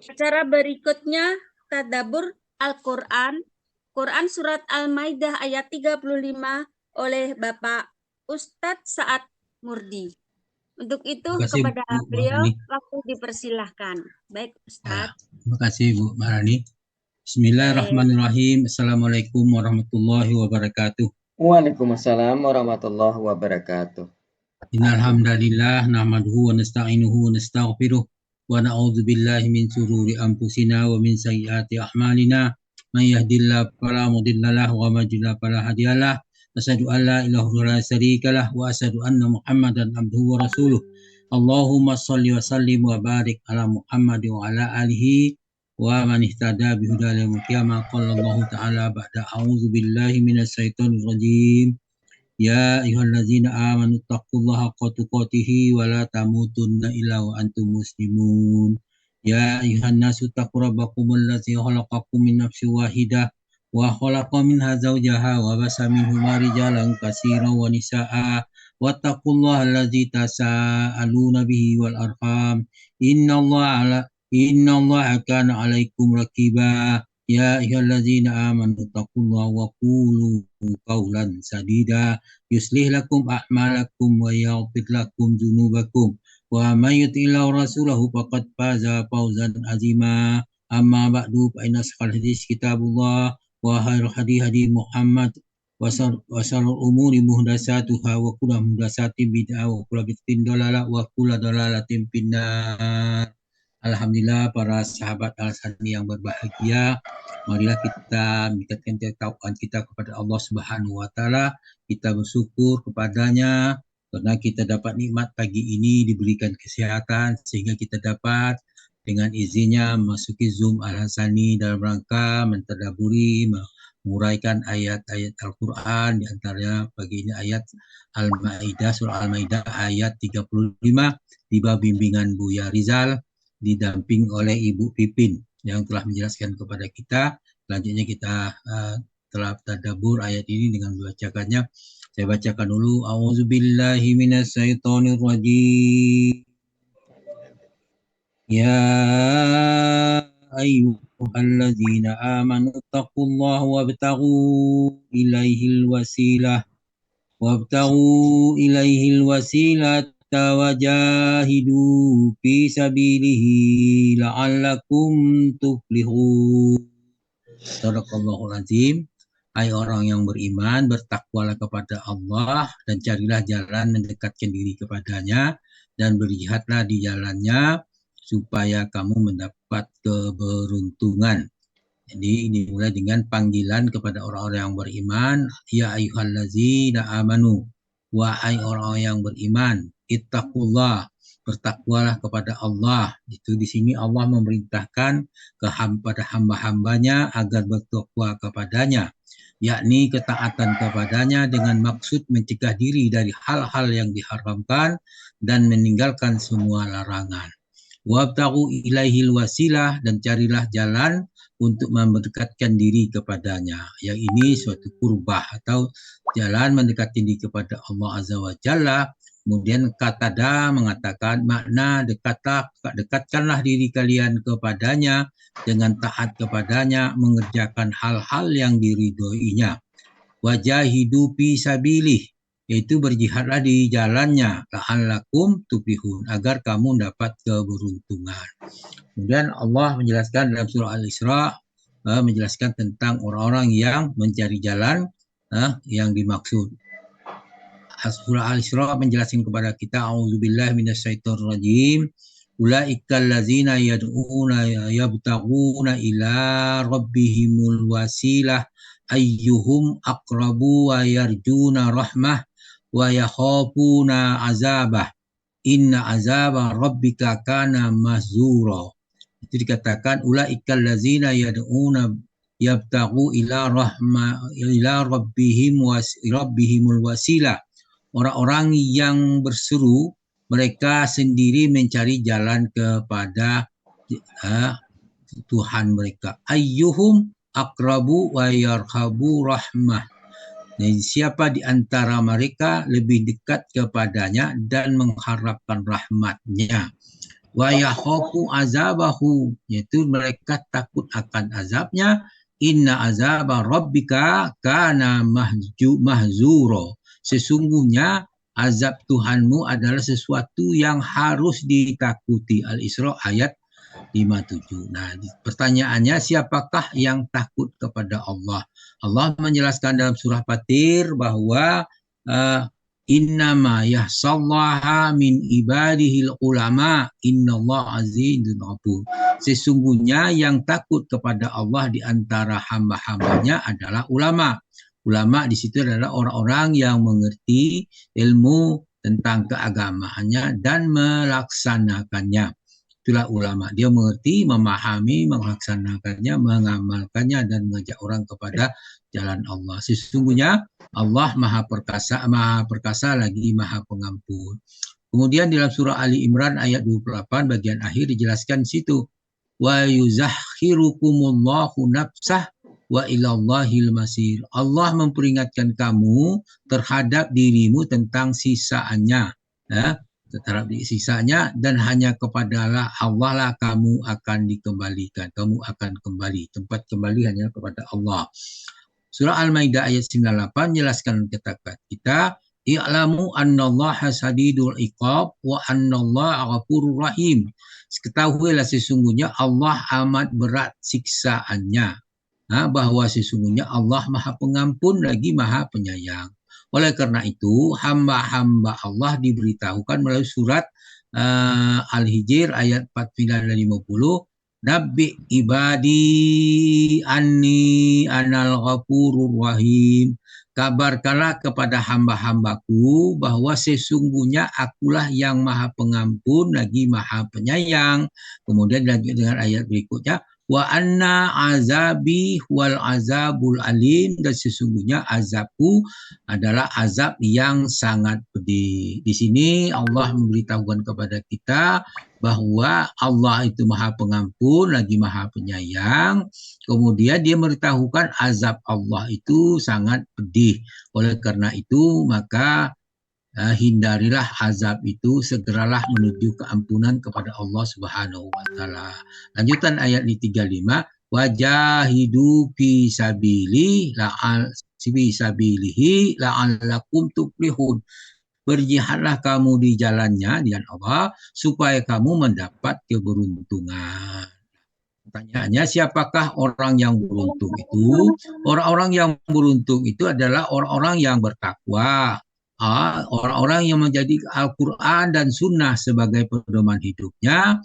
Acara berikutnya tadabbur Al-Quran, Quran Surat Al-Maidah ayat 35 oleh Bapak Ustadz Saad Murdi. Untuk itu Terima kasih kepada Bu beliau Marani. waktu dipersilahkan. Baik Ya, Ustadz. terima kasih Bu Marani. Baik. Bismillahirrahmanirrahim. Assalamualaikum warahmatullahi wabarakatuh. Waalaikumsalam warahmatullahi wabarakatuh. Innalhamdalillah nahmaduhu wa nasta'inuhu wa nastaghfiruh wa na'udzu billahi min shururi anfusina wa min sayyiati a'malina. May yahdihillahu fala mudhillalah wa may yudhlil fala hadiyalah. Asyhadu an la ilaha illallah la syarikalah wa asyhadu anna Muhammadan abduhu wa rasuluh. Allahumma shalli wa sallim wa barik ala Muhammad wa ala alihi wa man ihtada bihuda ila yaumil qiyamah. Qala Allah ta'ala ba'da a'udzu billahi minasy syaithanir rajim. Ya ayyuhallazina amanu taqullaha haqqa tuqatih wa la tamutunna illa wa antum muslimun. Ya ayyuhan nasu taqu rabbakumul ladzi khalaqakum min nafsin wahidah wa khalaqa minha zawjaha wa basa minhuma rijalan katsiran wa nisaa'a wattaqullaha alladzi tasaaluna bihi wal arham innallaha kana 'alaikum raqiba. Ya ayyuhallazina amanu taqullaha wa qulu qawlan sadida yuslih lakum a'malakum wa yaghfir lakum dzunubakum wa may yuti'illah rasulahu faqad faza fawzan azima. Amma ba'du fa inna asqal hadis kitabullah wa khairul hadi Muhammad wa syarrul umuri muhdatsatuha wa kullu muhdatsatin bid'ah wa kullu bid'atin dhalalah wa kullu dhalalatin finnar. Alhamdulillah para sahabat Al-Sani yang berbahagia, marilah kita meningkatkan ketakwaan kita kepada Allah Subhanahu wa taala. Kita bersyukur kepadanya karena kita dapat nikmat pagi ini diberikan kesehatan sehingga kita dapat dengan izinnya memasuki Zoom Al-Hasani dalam rangka mentadabburi, menguraikan ayat-ayat Al-Quran, di antaranya pagi ini ayat Al-Maidah, surah Al-Maidah ayat 35 di bawah bimbingan Buya Rizal, didamping oleh Ibu Pipin yang telah menjelaskan kepada kita. Selanjutnya kita telah tadabbur ayat ini dengan membacakannya. Saya bacakan dulu. A'udzubillahi minasyaitonirrajim. Ya ayyuhalladzina amanu taqullaha wabtaghu ilaihil wasilah wajahidu fi sabilihi la'allakum tuflihun. Shadaqallahul azim. Hai orang yang beriman, bertakwalah kepada Allah dan carilah jalan mendekatkan diri kepadanya dan berjihadlah di jalannya supaya kamu mendapat keberuntungan. Jadi ini dimulai dengan panggilan kepada orang-orang yang beriman. Ya ayyuhallazina amanu. Wahai orang-orang yang beriman, ittaqullah, bertakwalah kepada Allah. Itu di sini Allah memerintahkan kepada hamba-hambanya agar bertakwa kepadanya, yakni ketaatan kepadanya dengan maksud mencegah diri dari hal-hal yang diharamkan dan meninggalkan semua larangan. Wabtaghu ilaihil wasilah, dan carilah jalan untuk mendekatkan diri kepadanya. Yang ini suatu kurbah atau jalan mendekatkan diri kepada Allah Azza wa Jalla. Kemudian Qatada mengatakan makna dekatkanlah diri kalian kepadanya dengan taat kepadanya, mengerjakan hal-hal yang diridhoinya. Wajahidu fi sabilih, yaitu berjihadlah di jalannya, la'allakum tuflihun, agar kamu dapat keberuntungan. Kemudian Allah menjelaskan dalam surah Al-Isra, menjelaskan tentang orang-orang yang mencari jalan yang dimaksud. Surah Al-Isra menjelaskan kepada kita, a'udzubillahi minasyaitonirrajim. Ulaikal ladzina yad'una yabtaguna ila rabbihimul wasilah ayyuhum aqrabu wa yarjuna rahmah wa yakhafuna azabah. Inna azaba rabbika kana mahzura. Itu dikatakan ulaikal ladzina yad'una yabtaghu ila rabbihimul wasilah. Orang-orang yang berseru, mereka sendiri mencari jalan kepada Tuhan mereka. Ayyuhum aqrabu wa yarhabu rahmah. Dan siapa di antara mereka lebih dekat kepadanya dan mengharapkan rahmatnya. wa yakhafu azabahu, yaitu mereka takut akan azabnya. Inna azaba rabbika kana mahzuro, sesungguhnya azab Tuhanmu adalah sesuatu yang harus ditakuti. Al-Isra ayat 57. Nah, pertanyaannya, siapakah yang takut kepada Allah? Allah menjelaskan dalam surah Fatir bahwa innama yahsallaha min ibadihil ulama innallaha azizun ghafur. Sesungguhnya yang takut kepada Allah di antara hamba-hambanya adalah ulama. Ulama di situ adalah orang-orang yang mengerti ilmu tentang keagamaannya dan melaksanakannya. Itulah ulama. Dia mengerti, memahami, melaksanakannya, mengamalkannya, dan mengajak orang kepada jalan Allah. Sesungguhnya Allah maha perkasa lagi maha pengampun. Kemudian dalam surah Ali Imran ayat 28 bagian akhir dijelaskan di situ, wa yuzakhirukumullahu nafsah wa ilallahil masir. Allah memperingatkan kamu terhadap dirimu tentang sisaannya, terhadap sisanya, dan hanya kepadalah Allah lah kamu akan dikembalikan. Kamu akan kembali. Tempat kembali hanya kepada Allah. Surah Al-Maidah ayat 98 jelaskan kata kita, i'lamu annallaha sadidul iqab wa annallaha ghafurur rahim. Ketahuilah sesungguhnya Allah amat berat siksaannya. Bahwa sesungguhnya Allah maha pengampun lagi maha penyayang. Oleh karena itu, hamba-hamba Allah diberitahukan melalui surat Al-Hijr ayat 49 dan 50, Nabbi ibadi anni anal ghafurur rahim. Kabarkanlah kepada hamba-hambaku bahwa sesungguhnya akulah yang maha pengampun lagi maha penyayang. Kemudian lanjut dengan ayat berikutnya, wa anna azabi wal azabul alim, dan sesungguhnya azabku adalah azab yang sangat pedih. Di sini Allah memberitahukan kepada kita bahwa Allah itu maha pengampun lagi maha penyayang. Kemudian dia memberitahukan azab Allah itu sangat pedih. Oleh karena itu maka hindarilah azab itu, segeralah menuju keampunan kepada Allah Subhanahu wa taala. Lanjutan ayat 35, wajahidu fi sabilihi la'allakum tuflihun. Berjihadlah kamu di jalannya, dengan Allah, supaya kamu mendapat keberuntungan. Pertanyaannya, siapakah orang yang beruntung itu? Orang-orang yang beruntung itu adalah orang-orang yang bertakwa, orang-orang yang menjadi Al-Quran dan Sunnah sebagai pedoman hidupnya.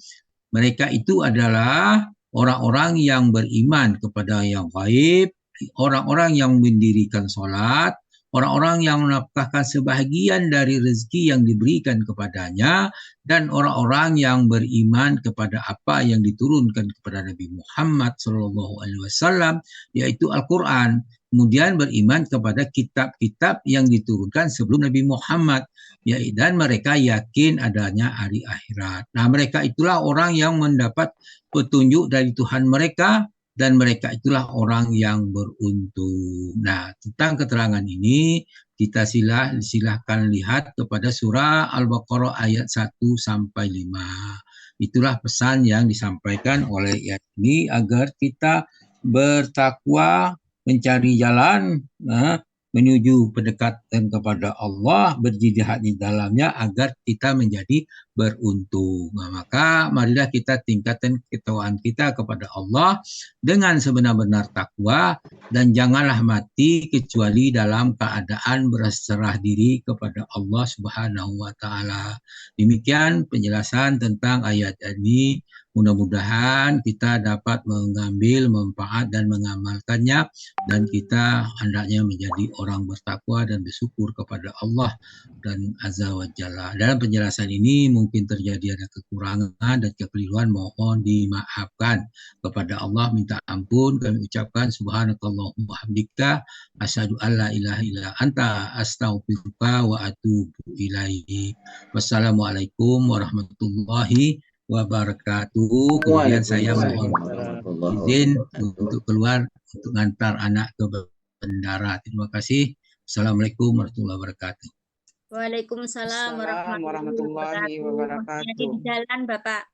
Mereka itu adalah orang-orang yang beriman kepada yang gaib, orang-orang yang mendirikan sholat, orang-orang yang menafkahkan sebahagian dari rezeki yang diberikan kepadanya, dan orang-orang yang beriman kepada apa yang diturunkan kepada Nabi Muhammad SAW, yaitu Al-Quran. Kemudian beriman kepada kitab-kitab yang diturunkan sebelum Nabi Muhammad, dan mereka yakin adanya hari akhirat. Nah, mereka itulah orang yang mendapat petunjuk dari Tuhan mereka, dan mereka itulah orang yang beruntung. Nah, tentang keterangan ini kita silahkan lihat kepada surah Al-Baqarah ayat 1 sampai 5. Itulah pesan yang disampaikan oleh ayat ini, agar kita bertakwa, mencari jalan menuju pendekatan kepada Allah, berjihad di dalamnya agar kita menjadi beruntung. Nah, maka marilah kita tingkatkan ketakwaan kita kepada Allah dengan sebenar-benar takwa, dan janganlah mati kecuali dalam keadaan berserah diri kepada Allah Subhanahu wa taala. Demikian penjelasan tentang ayat ini. Mudah-mudahan kita dapat mengambil manfaat dan mengamalkannya, dan kita hendaknya menjadi orang bertakwa dan bersyukur kepada Allah dan Azza wa Jalla. Dalam penjelasan ini mungkin terjadi ada kekurangan dan kekeliruan, mohon dimaafkan. Kepada Allah minta ampun, kami ucapkan subhanakallahumma hamdika asyhadu alla ilaha illa anta astaghfiruka wa atubu ilaik. Wassalamualaikum warahmatullahi wabarakatuh. Kemudian saya mohon izin untuk keluar untuk ngantar anak ke bandara. Terima kasih. Assalamualaikum warahmatullahi wabarakatuh. Waalaikumsalam warahmatullahi wabarakatuh. Hati-hati di jalan, Bapak.